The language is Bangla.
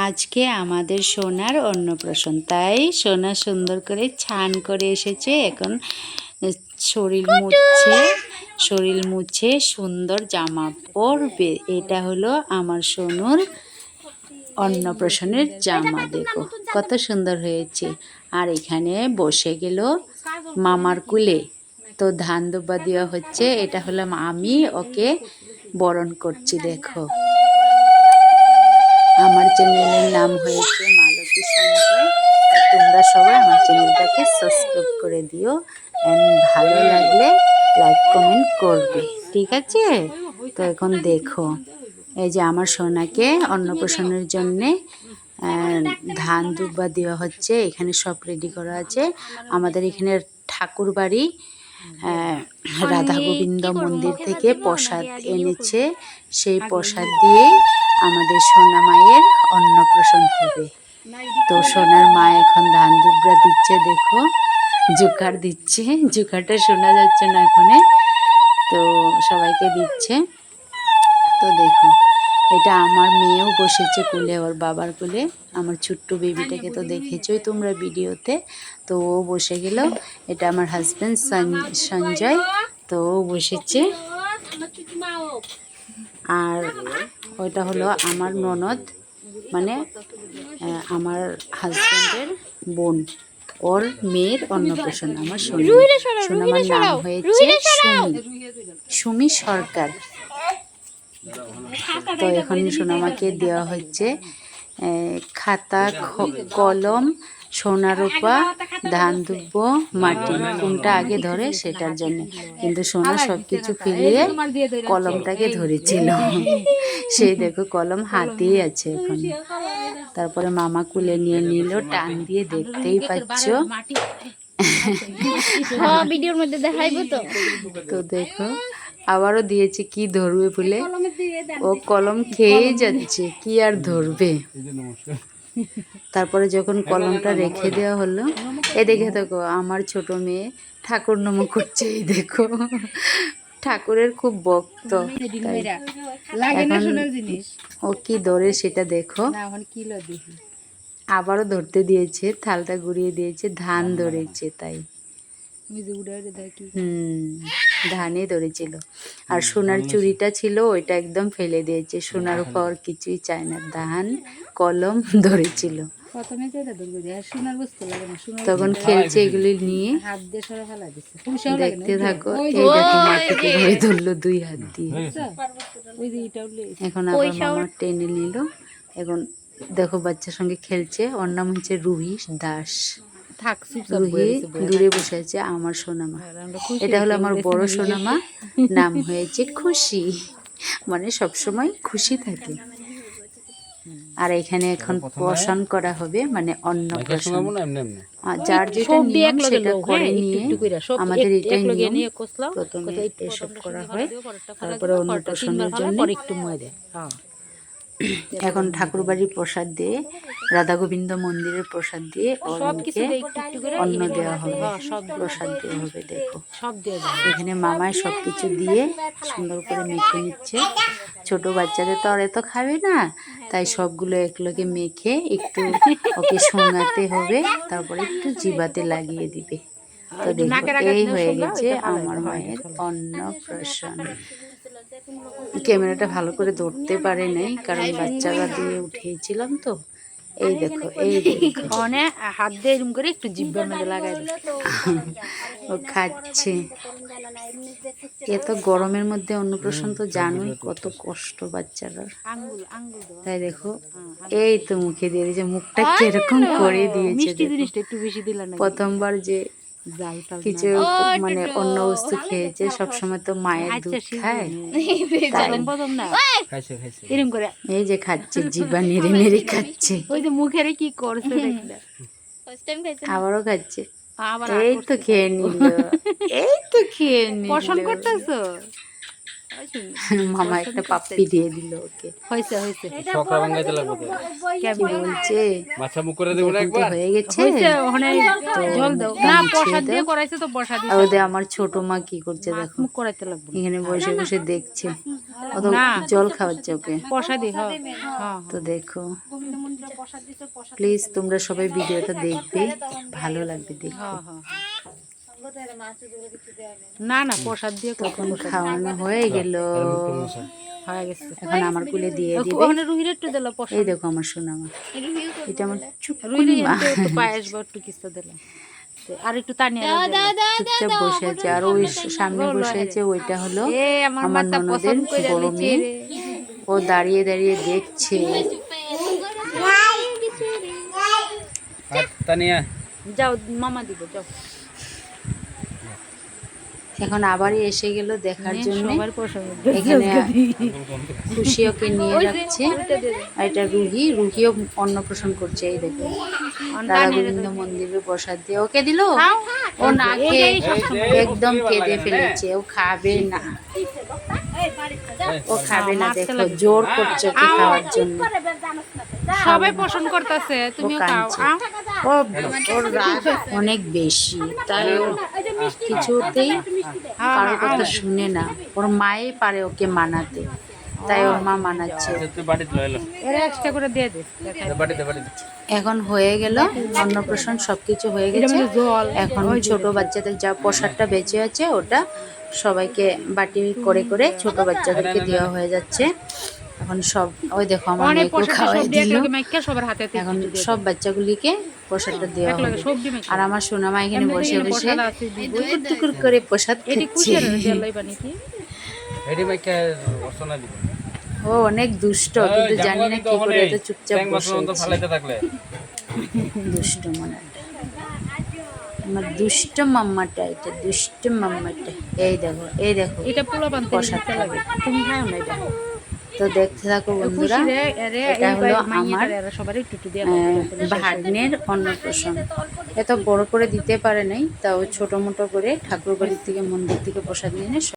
আজকে আমাদের সোনার অন্নপ্রাশন, তাই সোনা সুন্দর করে ছান করে এসেছে। এখন শরীর মুছে সুন্দর জামা পরবে। এটা হলো আমার সোনুর অন্নপ্রাশনের জামা। দেখো কত সুন্দর হয়েছে। আর এখানে বসে গেল মামার কুলে, তো ধান দুব্বা দেওয়া হচ্ছে। এটা হলাম আমি, ওকে বরণ করছি। দেখো আমার চ্যানেলের নাম হয়েছে মালতী সঞ্জয়। তোমরা সবাই আমার চ্যানেলটাকে সাবস্ক্রাইব করে দিও, ভালো লাগলে লাইক কমেন্ট করবে, ঠিক আছে? তো এখন দেখো এই যে আমার সোনাকে অন্নপ্রাশনের জন্যে ধান দুব্বা দেওয়া হচ্ছে। এখানে সব রেডি করা আছে। আমাদের এখানে ঠাকুর বাড়ি রাধা গোবিন্দ মন্দির থেকে প্রসাদ এনেছে। সেই প্রসাদ দিয়ে আমাদের সোনা মায়ের অন্নপ্রাশন হবে। তো সোনার মা এখন ধান দুব্বা দিচ্ছে। দেখো জোকার দিচ্ছে, জোকারটা শোনা যাচ্ছে না এখানে, তো সবাইকে দিচ্ছে। তো দেখো এটা আমার মেয়েও বসেছে কুলে, ওর বাবার কুলে। আমার ছোট্ট বেবিটাকে তো দেখেছই তোমরা ভিডিওতে। তো ও বসে গেল। এটা আমার হাজব্যান্ড সঞ্জয়, তো ও বসেছে। আর ওইটা হলো আমার ননদ, মানে আমার হাজব্যান্ডের বোন, ওর মেয়ের অন্নপ্রাশন। আমার সোনামার নাম হয়েছে সুমি সরকার। তো এখন সোনামাকে দেওয়া হচ্ছে খাতা, কলম, সোনা রূপা, ধান দুব্ব, মাটি, কোনটা আগে ধরে সেটার জন্য। কিন্তু সোনা সব কিছু ফেলিয়ে কলমটাকে ধরেছিল। সেই দেখো কলম হাতেই আছে এখন। তারপরে মামা কুলে নিয়ে নিল, টান দিয়ে, দেখতেই পাচ্ছ। ভিডিওর মধ্যে দেখাইবো তো। তো দেখো আবারও দিয়েছে, কি ধরবে বলে ও কলম খেয়ে যাচ্ছে, কি আর ধরবে। তারপরে যখন কলমটা রেখে দেওয়া হলো, এ দেখে দেখো আমার ছোট মেয়ে ঠাকুর নম করছে। এই দেখো ঠাকুরের খুব ভক্ত। এখন ও কি ধরে সেটা দেখো। আবারও ধরতে দিয়েছে, থালটা ঘুরিয়ে দিয়েছে, ধান ধরেছে। তাই ধানে ধরেছিল। আর সোনার চুড়িটা ছিল, ওইটা একদম ফেলে দিয়েছে। সোনার উপর কিছুই চায় না, ধান কলম ধরেছিল। তখন খেলছে এগুলি নিয়ে। দেখতে থাকো। এই দেখো মাকে কিভাবে ধরলো দুই হাত দিয়ে। এখন আবার মামা টেনে নিল। এখন দেখো বাচ্চার সঙ্গে খেলছে। ওর নাম হচ্ছে রুহি দাস। রুহি দূরে বসে আছে আমার সোনামা। এটা হলো আমার বড় সোনামা, নাম হয়েছে খুশি, মানে সবসময় খুশি থাকে। আর এখানে এখন প্রশন করা হবে, মানে অন্নপ্রাশন। যার যেটা নিয়ম সেটা করে নিয়ে আমাদের এটাই নিয়ম। প্রথমে এসব করা হয়, তারপরে অন্নপ্রাশনের জন্য এখন ঠাকুরবাড়ির প্রসাদ দিয়ে, রাধা গোবিন্দ মন্দিরের প্রসাদ দিয়ে অনেকে অন্ন দেওয়া হবে, প্রসাদ দেওয়া হবে। দেখো এখানে মামায় সব কিছু দিয়ে সুন্দর করে মেখে নিচ্ছে। ছোট বাচ্চাদের তো আর এত খাবে না, তাই সবগুলো একলগে মেখে একটু ওকে শোঙাতে হবে, তারপরে একটু জিভাতে লাগিয়ে দিবে। তো দেখো এই হয়ে গেছে আমার মায়ের অন্নপ্রাশন। ক্যামেরাটা ভালো করে ধরতে পারে নাই, কারণ বাচ্চারা দিয়ে উঠিয়েছিলাম তো। এই দেখো, এই দেখো হাত দিয়ে এরকম করে একটু জিভ্বার মধ্যে লাগাই ও খাচ্ছে। এত গরমের মধ্যে অন্নপ্রাশন তো জানোই কত কষ্ট বাচ্চারা। তাই দেখো এই তো মুখে দিয়ে দিয়েছে, মুখটা কিরকম করে দিয়েছে। প্রথমবার যে কিছু মানে অন্য বস্তু খেয়েছে, সবসময় তো মায়ের দুধ খায়, এই যে খাচ্ছে, জিভা নেড়ে নেড়ে খাচ্ছে। ওই যে মুখের কি করছে, আবারও খাচ্ছে। এই তো খেয়ে নিল, এই তো খেয়ে নিল। পছন্দ করতেছো? মামা একটা পাপ্পি দিয়ে দিল ওকে। হয়েছে হয়েছে ছকরা ভাঙাইতে লাগবে তো। কি বলছে? মাছা মুখ করে দেবো না এখন তো একবার। হয়ে গেছে। হয়েছে ওখানে তো জল দাও মুখটা না, মুছিয়ে প্রসাদ দাও। দিয়ে করাইছে তো প্রসাদ আর ওদের আমার ছোট মা কি করছে দেখো, মুখ করাইতে লাগবে না। এখানে বসে বসে দেখছে। ও তো না। জল খাওয়াচ্ছে ওকে। প্রসাদই হ্যাঁ হ্যাঁ তো দেখো প্লিজ তোমরা সবাই ভিডিওটা দেখবে, ভালো লাগবে দেখো। হ্যাঁ হ্যাঁ। না না প্রসাদ দিয়ে তখন খাওয়ানো হয়ে গেল, হয়ে গেছে। এখন আমার কুলে দিয়ে দিবে। ওখানে রুহির একটু দিল প্রসাদ, এই দেখো আমার সোনামা, এটা আমার রুহির চুপকুনি মা, একটু পায়েস বা একটু কিছু দিল, আর একটু তানিয়া চুপচাপ বসে আছে। আর ওই সামনে বসে আছে ওইটা হলো আমার আমার মাথা ননদের পছন্দ করে বড় নিচ্ছে মেয়ে। রে। ও দাঁড়িয়ে দাঁড়িয়ে দেখছে। তানিয়া যাও মামা দিব যাও। এখন আবারই এসে গেল দেখার জন্য। সবার পছন্দ এখানে খুশি ওকে নিয়ে যাচ্ছে। আর এটা রুহিও অন্নপ্রাশন করছে। এই দেখো রাধা গোবিন্দ মন্দিরের প্রসাদ দিয়ে ওকে দিল। ও না খেয়ে একদম কেঁদে ফেলেছে, ও খাবে না, ও খাবে না। দেখো জোর করছে ওকে খাওয়ার জন্য। সবাই পছন্দ করতেছে, ও তুমিও খাও। কাঁদছে। ওর রাগ অনেক বেশি, তাই ও কিছুতেই কারোর কথা শুনে না। ওর মাই পারে ওকে মানাতে, তাই ওর মা মানাচ্ছে। তুই বাড়িতে লইলো এরা এক্সট্রা করে দিয়ে দে। বাড়িতে এখন হয়ে গেল অন্নপ্রাশন, সবকিছু হয়ে গেছে। এখন ছোট বাচ্চাদের যা প্রসাদটা বেঁচে আছে ওটা সবাইকে বাটি করে করে ছোট বাচ্চাদেরকে দেওয়া হয়ে যাচ্ছে। এখন সব ওই দেখো আমার অনেক মেয়েকে প্রসাদ খাওয়াই সব দিয়ে দিল। মাইকা সবার হাতে এখন সব বাচ্চাগুলিকে প্রসাদটা দেওয়া হবে। সবজি মাইকা। আর আমার সোনামা এখানে বসে বসে প্রসাদ আছে টুকুর টুকুর করে প্রসাদ এটি খাচ্ছে। কুশের দেলাই বানি কি এডি মাইকে অর্চনা দিব। ও অনেক দুষ্ট, কিন্তু জানি না কি করে, এত চুপচাপ বসে তো আছে। ফালাইতে থাকলে দুষ্ট মনে আমার দুষ্ট মাম্মাটা, এটা দুষ্ট মাম্মাটা। এই দেখো এই দেখো এটা পোলা পান্তে প্রসাদ দিতে লাগে, তুমি খাও না এটা। তো দেখতে থাকো বন্ধুরা। খুশি রে রে এটা হলো আমার সবার একটু একটু দিয়ে ভাগ্নের অন্নপ্রাশন। এত বড় করে দিতে পারে নাই, তাও ছোট মোটো করে ঠাকুর বাড়ির থেকে মন্দির থেকে প্রসাদ নিয়ে